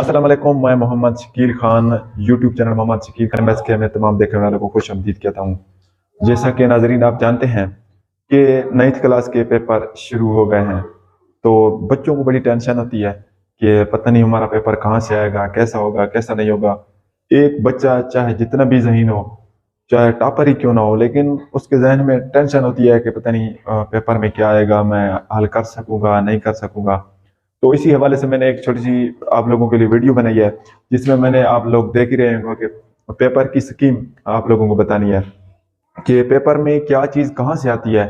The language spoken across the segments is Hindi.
अस्सलाम वालेकुम, मैं Mohammad Shakeel Khan YouTube channel Mohammad Shakeel Khan MSK में तमाम देखने वालों को खुश आमदीद कहता हूँ। जैसा कि नाजरीन आप जानते हैं कि 9th क्लास के पेपर शुरू हो गए हैं, तो बच्चों को बड़ी टेंशन होती है कि पता नहीं हमारा पेपर कहाँ से आएगा, कैसा होगा, कैसा नहीं होगा। एक बच्चा चाहे जितना भी ज़हीन हो, चाहे टॉपर ही क्यों ना हो, लेकिन उसके जहन में टेंशन होती है कि पता नहीं पेपर में क्या आएगा, मैं हल कर सकूंगा नहीं कर सकूंगा। तो इसी हवाले से मैंने एक छोटी सी आप लोगों के लिए वीडियो बनाई है, जिसमें मैंने आप लोग देख ही रहे होंगे कि पेपर की स्कीम आप लोगों को बतानी है कि पेपर में क्या चीज़ कहाँ से आती है।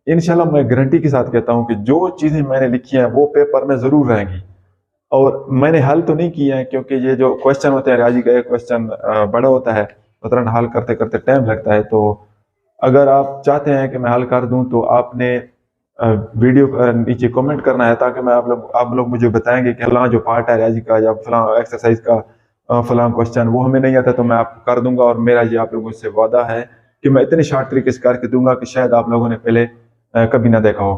इंशाल्लाह मैं गारंटी के साथ कहता हूँ कि जो चीज़ें मैंने लिखी हैं वो पेपर में ज़रूर रहेंगी। और मैंने हल तो नहीं किया है, क्योंकि ये जो क्वेश्चन होते हैं, रियाजी का एक क्वेश्चन बड़ा होता है, मतलब हल करते करते टाइम लगता है। तो अगर आप चाहते हैं कि मैं हल कर दूं तो आपने वीडियो नीचे कमेंट करना है, ताकि मैं आप लोग मुझे बताएंगे कि फलां जो पार्ट है रियाजी का या फलां एक्सरसाइज का फलां क्वेश्चन वो हमें नहीं आता, तो मैं आपको कर दूंगा। और मेरा ये आप लोगों से वादा है कि मैं इतने शॉर्ट तरीके से करके दूंगा कि शायद आप लोगों ने पहले कभी ना देखा हो।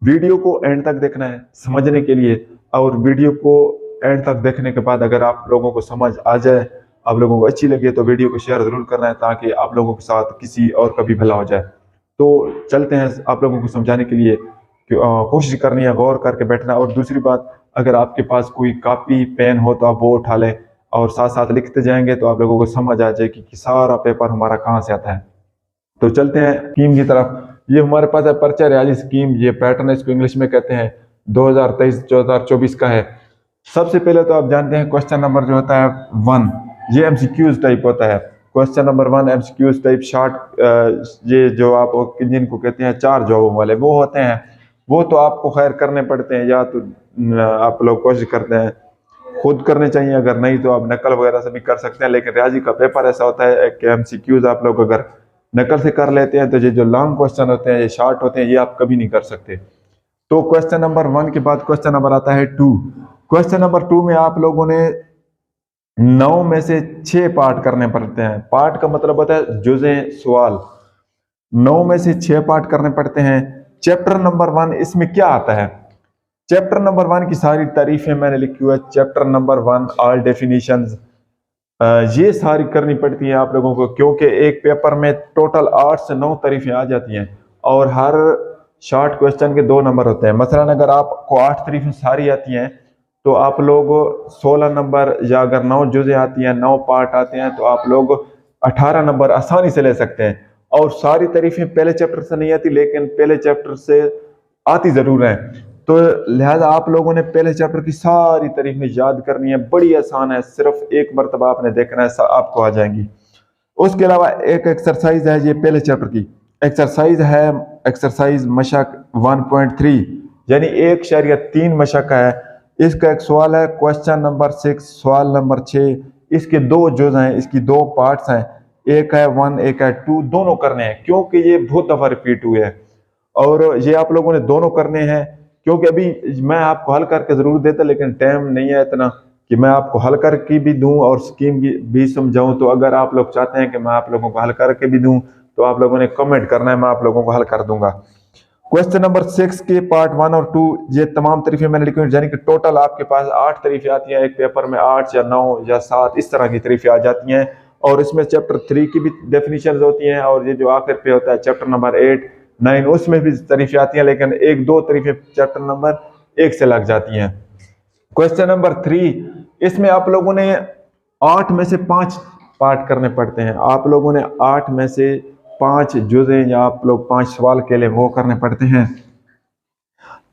वीडियो को एंड तक देखना है समझने के लिए, और वीडियो को एंड तक देखने के बाद अगर आप लोगों को समझ आ जाए, आप लोगों को अच्छी लगे, तो वीडियो को शेयर जरूर करना है, ताकि आप लोगों के साथ किसी और का भी भला हो जाए। तो चलते हैं आप लोगों को समझाने के लिए कि कोशिश करनी है, गौर करके बैठना। और दूसरी बात, अगर आपके पास कोई कॉपी पेन हो तो आप वो उठा लें, और साथ साथ लिखते जाएंगे तो आप लोगों को समझ आ जाएगी कि सारा पेपर हमारा कहाँ से आता है। तो चलते हैं स्कीम की तरफ। ये हमारे पास है पर्चा रियाजी स्कीम, ये पैटर्न इसको इंग्लिश में कहते हैं, 2023-2024 का है। सबसे पहले तो आप जानते हैं क्वेश्चन नंबर जो होता है 1, ये एमसीक्यूज टाइप होता है। Question number 1 MCQs type short, ये जो आप जिनको कहते हैं 4 जवाबों वाले वो होते हैं। वो तो आपको खैर करने पड़ते हैं, या तो आप लोग कोशिश करते हैं खुद करने चाहिए, अगर नहीं तो आप नकल वगैरह से भी कर सकते हैं। लेकिन रियाजी का पेपर ऐसा होता है कि एमसीक्यूज आप लोग अगर नकल से कर लेते हैं तो ये जो लॉन्ग क्वेश्चन होते हैं, ये शॉर्ट होते हैं, ये आप कभी नहीं कर सकते। तो क्वेश्चन नंबर 1 के बाद क्वेश्चन नंबर आता है 2। क्वेश्चन नंबर 2 में आप लोगों ने 9 में से 6 पार्ट करने पड़ते हैं। पार्ट का मतलब होता है जुज़े सवाल। 9 में से 6 पार्ट करने पड़ते हैं। चैप्टर नंबर 1 इसमें क्या आता है? चैप्टर नंबर 1 की सारी तारीफें मैंने लिखी हुई है। चैप्टर नंबर 1 ऑल डेफिनेशंस, ये सारी करनी पड़ती है आप लोगों को, क्योंकि एक पेपर में टोटल 8 से 9 तारीफें आ जाती हैं, और हर शॉर्ट क्वेश्चन के 2 नंबर होते हैं। मसलन अगर आपको 8 तारीफें सारी आती हैं तो आप लोग 16 नंबर, या अगर 9 जुज़े आती हैं, 9 पार्ट आते हैं, तो आप लोग 18 नंबर आसानी से ले सकते हैं। और सारी तारीफें पहले चैप्टर से नहीं आती, लेकिन पहले चैप्टर से आती जरूर है। तो लिहाजा आप लोगों ने पहले चैप्टर की सारी तारीफें याद करनी है। बड़ी आसान है, सिर्फ एक मरतबा आपने देखना है, आपको आ जाएंगी। उसके अलावा एक एक्सरसाइज है, ये पहले चैप्टर की एक्सरसाइज है, एक्सरसाइज मशक 1.3, यानी 1.3 मशक है। इसका एक सवाल है क्वेश्चन नंबर 6, सवाल नंबर 6। इसके 2 जुज़ हैं, इसकी 2 पार्ट्स हैं, एक है 1 एक है 2, दोनों करने हैं, क्योंकि ये बहुत दफा रिपीट हुए हैं। और ये आप लोगों ने दोनों करने हैं, क्योंकि अभी मैं आपको हल करके जरूर देता, लेकिन टाइम नहीं है इतना कि मैं आपको हल करके भी दूं और स्कीम भी समझाऊं। तो अगर आप लोग चाहते हैं कि मैं आप लोगों को हल करके भी दूं, तो आप लोगों ने कमेंट करना है, मैं आप लोगों को हल कर दूंगा। क्वेश्चन नंबर 6 के पार्ट 1 और 2, ये तमाम तारीफें मैंने लिखी हुई, यानी कि टोटल आपके पास 8 तारीफें आती हैं। एक पेपर में 8 या 9 या 7 इस तरह की तारीफें आ जाती हैं। और इसमें चैप्टर 3 की भी डेफिनेशन होती हैं, और ये जो आखिर पे होता है चैप्टर नंबर 8, 9, उसमें भी तारीफें आती हैं, लेकिन 1-2 तारीफें चैप्टर नंबर 1 से लग जाती हैं। क्वेश्चन नंबर 3, इसमें आप लोगों ने 8 में से 5 पार्ट करने पड़ते हैं। आप लोगों ने 8 में से 5 जुज़े, या आप लोग 5 सवाल के लिए वो करने पड़ते हैं।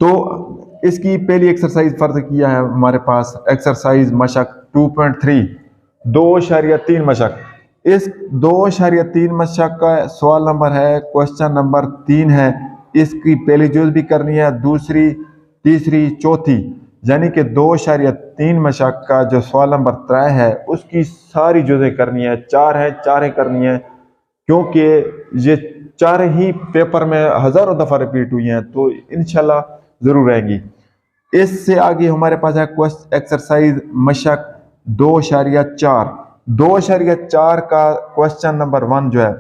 तो इसकी पहली एक्सरसाइज फर्ज किया है हमारे पास, एक्सरसाइज मशक 2.3, 2.3 मशक। इस 2.3 मशक का सवाल नंबर है, क्वेश्चन नंबर 3 है। इसकी पहली जुज़ भी करनी है, दूसरी, तीसरी, चौथी, यानी कि 2.3 मशक का जो सवाल नंबर 3 है उसकी सारी जुज़े करनी है। 4 है, 4 करनी है, क्योंकि ये 4 ही पेपर में हजारों दफा रिपीट हुई हैं, तो इंशाल्लाह जरूर रहेंगी। इससे आगे हमारे पास है एक्सरसाइज मशक 2.4, 2.4 का क्वेश्चन नंबर 1 जो है,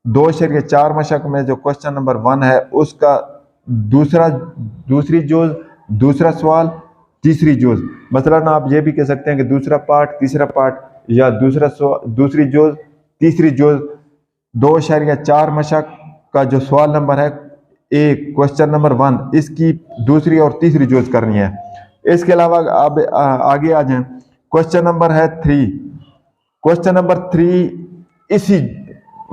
2.4 मशक में जो क्वेश्चन नंबर 1 है उसका दूसरी जुज़, दूसरा सवाल, तीसरी जोज। मसलन आप ये भी कह सकते हैं कि दूसरा पार्ट तीसरा पार्ट, या दूसरी जोज तीसरी जोज। 2.4 मशक का जो सवाल नंबर है एक, क्वेश्चन नंबर 1, इसकी दूसरी और तीसरी जोज करनी है। इसके अलावा अब आगे आ जाएं, क्वेश्चन नंबर है 3। क्वेश्चन नंबर 3 इसी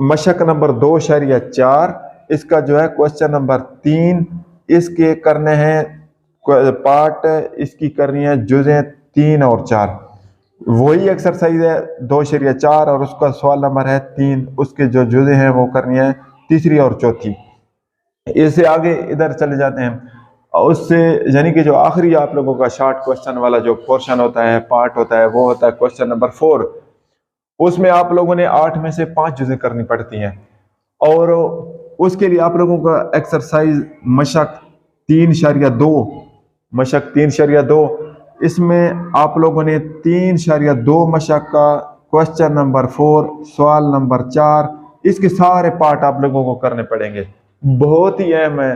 मशक नंबर 2.4, इसका जो है क्वेश्चन नंबर 3, इसके करने हैं पार्ट, इसकी करनी है जुज़ें 3 और 4। वही एक्सरसाइज है 2.4 और उसका सवाल नंबर है 3, उसके जो जुज़ें हैं वो करनी है तीसरी और चौथी। इससे आगे इधर चले जाते हैं, उससे यानी कि जो आखिरी आप लोगों का शॉर्ट क्वेश्चन वाला जो पोर्शन होता है, पार्ट होता है, वो होता है क्वेश्चन नंबर 4। उसमें आप लोगों ने 8 में से 5 जुज़ें करनी पड़ती हैं, और उसके लिए आप लोगों का एक्सरसाइज मशक 3.2, मशक 3.2, इसमें आप लोगों ने 3.2 मशक का क्वेश्चन नंबर 4 सवाल नंबर 4, इसके सारे पार्ट आप लोगों को करने पड़ेंगे। बहुत ही अहम है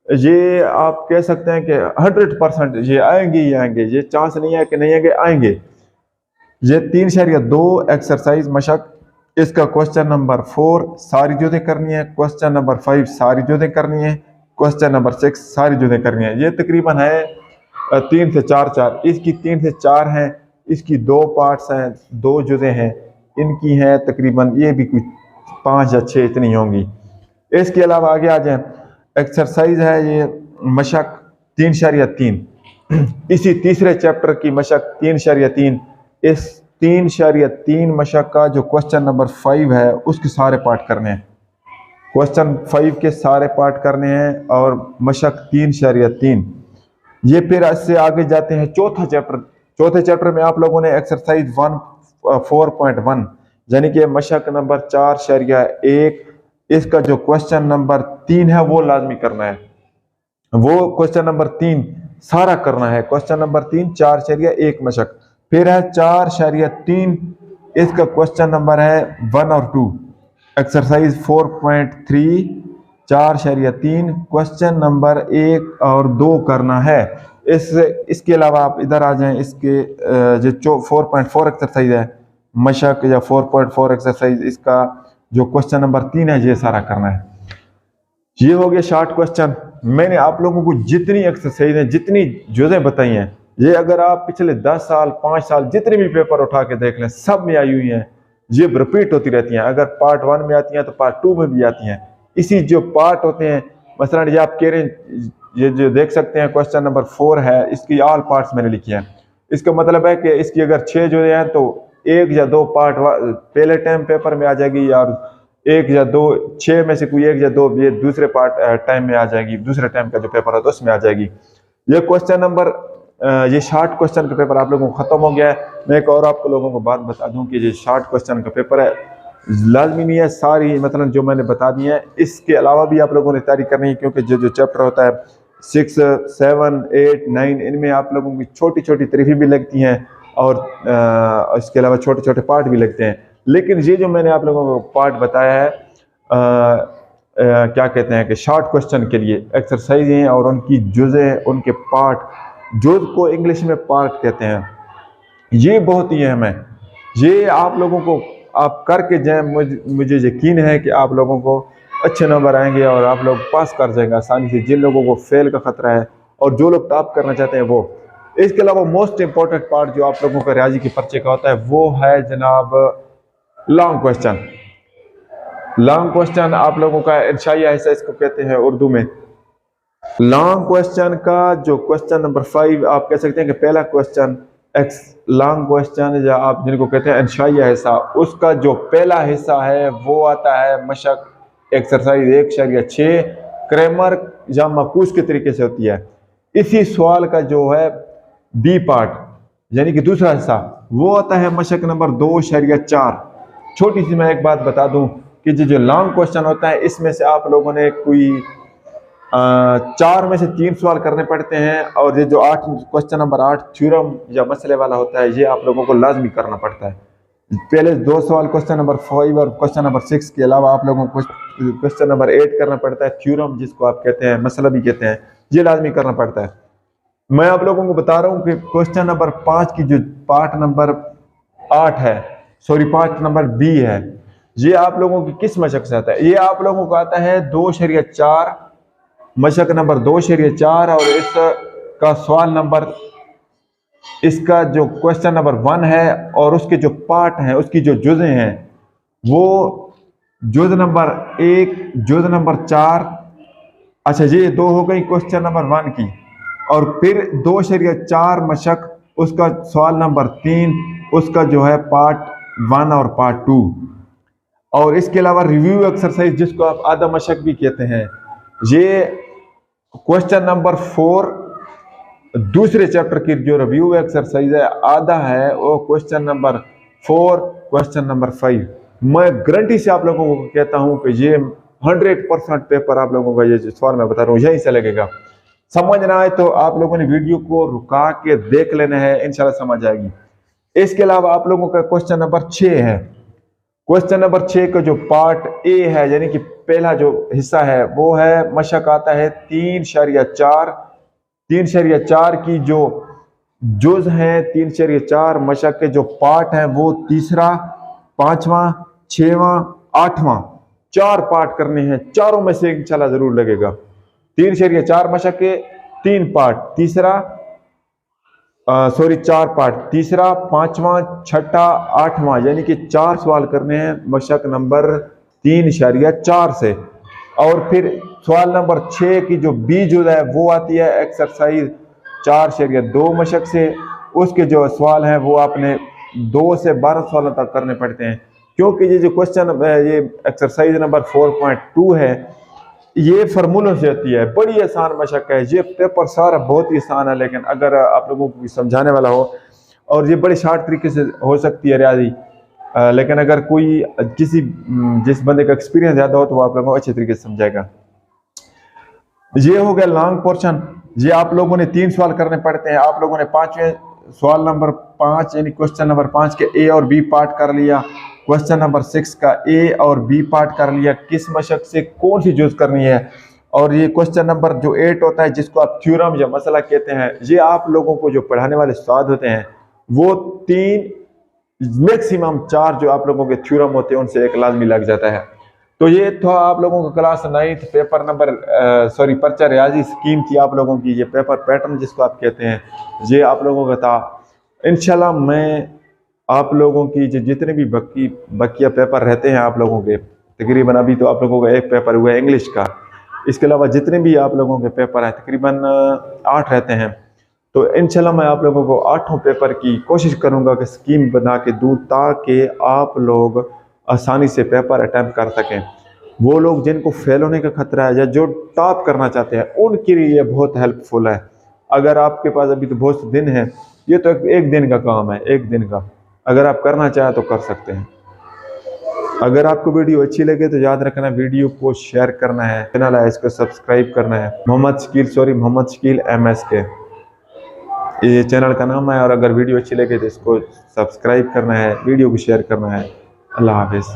ये, आप कह सकते हैं कि 100% ये आएंगे ही आएंगे, ये चांस नहीं है कि नहीं आएंगे, आएंगे। ये 3.2 एक्सरसाइज मशक, इसका क्वेश्चन नंबर 4 सारी जुज़ें करनी है, क्वेश्चन नंबर 5 सारी जुज़ें करनी है, क्वेश्चन नंबर 6 सारी जुज़ें करनी है। ये तकरीबन है 3 से 4, इसकी 3 से 4 हैं, इसकी 2 पार्ट्स हैं, 2 जुज़ें हैं, इनकी हैं तकरीबन ये भी कुछ 5 या 6 इतनी होंगी। इसके अलावा आगे आ जाए, एक्सरसाइज है ये मशक 3.3, इसी तीसरे चैप्टर की मशक 3.3। इस 3.3 मशक का जो क्वेश्चन नंबर 5 है उसके सारे पार्ट करने हैं, क्वेश्चन 5 के सारे पार्ट करने हैं, और मशक 3.3। ये फिर इससे आगे जाते हैं चौथा चैप्टर। चौथे चैप्टर में आप लोगों ने एक्सरसाइज 4.1 यानी कि मशक नंबर 4.1, इसका जो क्वेश्चन नंबर 3 है वो लाजमी करना है, वो क्वेश्चन नंबर 3 सारा करना है। क्वेश्चन नंबर 3 4.1 मशक, फिर है 4.3, इसका क्वेश्चन नंबर है 1 और 2। एक्सरसाइज 4.3 4.3 क्वेश्चन नंबर 1 और 2 करना है। इसके अलावा आप इधर आ जाएं, इसके जो 4.4 एक्सरसाइज है मशक या 4.4 एक्सरसाइज, इसका जो क्वेश्चन नंबर 3 है ये सारा करना है। ये हो गया शॉर्ट क्वेश्चन। मैंने आप लोगों को जितनी एक्सरसाइज है, जितनी जुज़ें बताई हैं, ये अगर आप पिछले 10 साल 5 साल जितने भी पेपर उठा के देख लें, सब में आई हुई हैं, ये रिपीट होती रहती हैं। अगर पार्ट 1 में आती हैं तो पार्ट 2 में भी आती हैं। इसी जो पार्ट होते हैं, मसलन ये आप कह रहे हैं, ये जो देख सकते हैं क्वेश्चन नंबर 4 है, इसकी ऑल पार्ट्स मैंने लिखी हैं। इसका मतलब है कि इसकी अगर 6 जुज़ें हैं तो 1 या 2 पार्ट पहले टाइम पेपर में आ जाएगी, या 1 या 2, 6 में से कोई 1 या 2 ये दूसरे पार्ट टाइम में आ जाएगी, दूसरे टाइम का जो पेपर है तो उसमें आ जाएगी। ये क्वेश्चन नंबर ये शॉर्ट क्वेश्चन का पेपर आप लोगों को खत्म हो गया है। मैं एक और आप लोगों को बात बता दूं कि ये शॉर्ट क्वेश्चन का पेपर है, लाजमी नहीं है सारी मतलब जो मैंने बता दी है, इसके अलावा भी आप लोगों ने तैयारी करनी है, क्योंकि जो चैप्टर होता है 6, 7, 8, 9, इनमें आप लोगों की छोटी छोटी तरीफी भी लगती हैं, और इसके अलावा छोटे छोटे पार्ट भी लगते हैं। लेकिन ये जो मैंने आप लोगों को पार्ट बताया है, क्या कहते हैं कि शॉर्ट क्वेश्चन के लिए एक्सरसाइज हैं और उनकी जुज़ें, उनके पार्ट, जुज़ को इंग्लिश में पार्ट कहते हैं, ये बहुत ही अहम है। ये आप लोगों को आप करके जाएं, मुझे यकीन है कि आप लोगों को अच्छे नंबर आएंगे और आप लोग पास कर जाएंगे आसानी से। जिन लोगों को फेल का खतरा है और जो लोग टॉप करना चाहते हैं वो। इसके अलावा मोस्ट इंपॉर्टेंट पार्ट जो आप लोगों का रियाजी के पर्चे का होता है वो है जनाब लॉन्ग क्वेश्चन। लॉन्ग क्वेश्चन आप लोगों का इंशाइया हिस्सा इसको कहते हैं उर्दू में। लॉन्ग क्वेश्चन का जो क्वेश्चन नंबर 5 आप कह सकते हैं कि पहला क्वेश्चन लॉन्ग क्वेश्चन, या आप जिनको कहते हैं इंशाइया हिस्सा, उसका जो पहला हिस्सा है वो आता है मशक एक्सरसाइज 1.6 क्रैमर या मकूस के तरीके से होती है। इसी सवाल का जो है बी पार्ट यानी कि दूसरा हिस्सा वो आता है मशक नंबर 2.4। छोटी सी मैं एक बात बता दूं कि जो लॉन्ग क्वेश्चन होता है इसमें से आप लोगों ने कोई 4 में से 3 सवाल करने पड़ते हैं, और ये जो 8 क्वेश्चन नंबर 8 थ्योरम या मसले वाला होता है ये आप लोगों को लाजमी करना पड़ता है। पहले 2 सवाल क्वेश्चन नंबर 5 और क्वेश्चन नंबर 6 के अलावा आप लोगों को क्वेश्चन नंबर 8 करना पड़ता है, थ्योरम जिसको आप कहते हैं, मसला भी कहते हैं, ये लाजमी करना पड़ता है। मैं आप लोगों को बता रहा हूं कि क्वेश्चन नंबर 5 की जो पार्ट नंबर 8 है, सॉरी पार्ट नंबर बी है, ये आप लोगों की किस मशक से आता है? ये आप लोगों को आता है 2.4 मशक नंबर 2.4 और इसका सवाल नंबर, इसका जो क्वेश्चन नंबर 1 है और उसके जो पार्ट हैं, उसकी जो जुज़े हैं, वो जुज़ नंबर 1, जुज़ नंबर 4, अच्छा ये 2 हो गई क्वेश्चन नंबर 1 की, और फिर 2.4 मशक उसका सवाल नंबर 3, उसका जो है पार्ट 1 और पार्ट 2, और इसके अलावा रिव्यू एक्सरसाइज जिसको आप आधा मशक भी कहते हैं, ये क्वेश्चन नंबर 4 दूसरे चैप्टर की जो रिव्यू एक्सरसाइज है आधा है, वो क्वेश्चन नंबर 4, क्वेश्चन नंबर 5। मैं गारंटी से आप लोगों को कहता हूं कि ये 100% पेपर आप लोगों का, ये जो सवाल मैं बता रहा हूँ यहीं से लगेगा। समझ ना आए तो आप लोगों ने वीडियो को रुका के देख लेना है, इंशाल्लाह समझ आएगी। इसके अलावा आप लोगों का क्वेश्चन नंबर 6 है। क्वेश्चन नंबर 6 का जो पार्ट ए है, यानी कि पहला जो हिस्सा है, वो है मशक आता है 3.4। 3.4 की जो जुज है, 3.4 मशक के जो पार्ट है, वो तीसरा, 5वां, 6वां, 8वां, 4 पार्ट करने हैं। चारों में से इंशाल्लाह जरूर लगेगा। 3.4 मशक के 3 पार्ट, तीसरा सॉरी 4 पार्ट, तीसरा, 5वां, 6ठा, 8वां, यानी कि 4 सवाल करने हैं मशक नंबर 3.4 से। और फिर सवाल नंबर 6 की जो बी जुज है वो आती है एक्सरसाइज 4.2 मशक से। उसके जो सवाल हैं वो आपने 2 से 12 सवालों तक करने पड़ते हैं, क्योंकि ये जो क्वेश्चन, ये एक्सरसाइज नंबर 4.2 है, ये फार्मूलों से आती है। बड़ी आसान मशक है, ये पेपर सारा बहुत ही आसान है, लेकिन अगर आप लोगों को समझाने वाला हो, और ये बड़े शार्ट तरीके से हो सकती है रियाजी, लेकिन अगर कोई जिस बंदे का एक्सपीरियंस ज्यादा हो तो वो आप लोगों को अच्छे तरीके से समझाएगा। ये हो गया लॉन्ग पोर्शन। ये आप लोगों ने 3 सवाल करने पड़ते हैं। आप लोगों ने 5वें सवाल नंबर 5 यानी क्वेश्चन नंबर 5 के ए और बी पार्ट कर लिया। क्वेश्चन नंबर 6 का ए और बी पार्ट कर लिया, किस मशक से कौन सी यूज करनी है। और ये क्वेश्चन नंबर जो 8 होता है, जिसको आप थ्योरम या मसला कहते हैं, ये आप लोगों को जो पढ़ाने वाले उस्ताद होते हैं वो 3 मैक्सिमम 4 जो आप लोगों के थ्योरम होते हैं उनसे एक लाजमी लग जाता है। तो ये था आप लोगों का class 9th paper number sorry पर्चा रियाजी स्कीम थी आप लोगों की। ये पेपर पैटर्न जिसको आप कहते हैं, ये आप लोगों का था। इंशाल्लाह मैं आप लोगों की जितने भी बकिया पेपर रहते हैं आप लोगों के, तकरीबन अभी तो आप लोगों का एक पेपर हुआ है इंग्लिश का, इसके अलावा जितने भी आप लोगों के पेपर हैं तकरीबन 8 रहते हैं। तो इंशाल्लाह मैं आप लोगों को 8 पेपर की कोशिश करूंगा कि स्कीम बना के दूँ, ताकि आप लोग आसानी से पेपर अटैम्प्ट कर सकें। वो लोग जिनको फेल होने का खतरा है या जो टॉप करना चाहते हैं उनके लिए ये बहुत हेल्पफुल है। अगर आपके पास अभी तो बहुत दिन है, ये तो एक दिन का काम है, एक दिन का, अगर आप करना चाहें तो कर सकते हैं। अगर आपको वीडियो अच्छी लगे तो याद रखना वीडियो को शेयर करना है, चैनल है इसको सब्सक्राइब करना है। मोहम्मद शकील MSK ये चैनल का नाम है। और अगर वीडियो अच्छी लगे तो इसको सब्सक्राइब करना है, वीडियो को शेयर करना है। अल्लाह हाफिज़।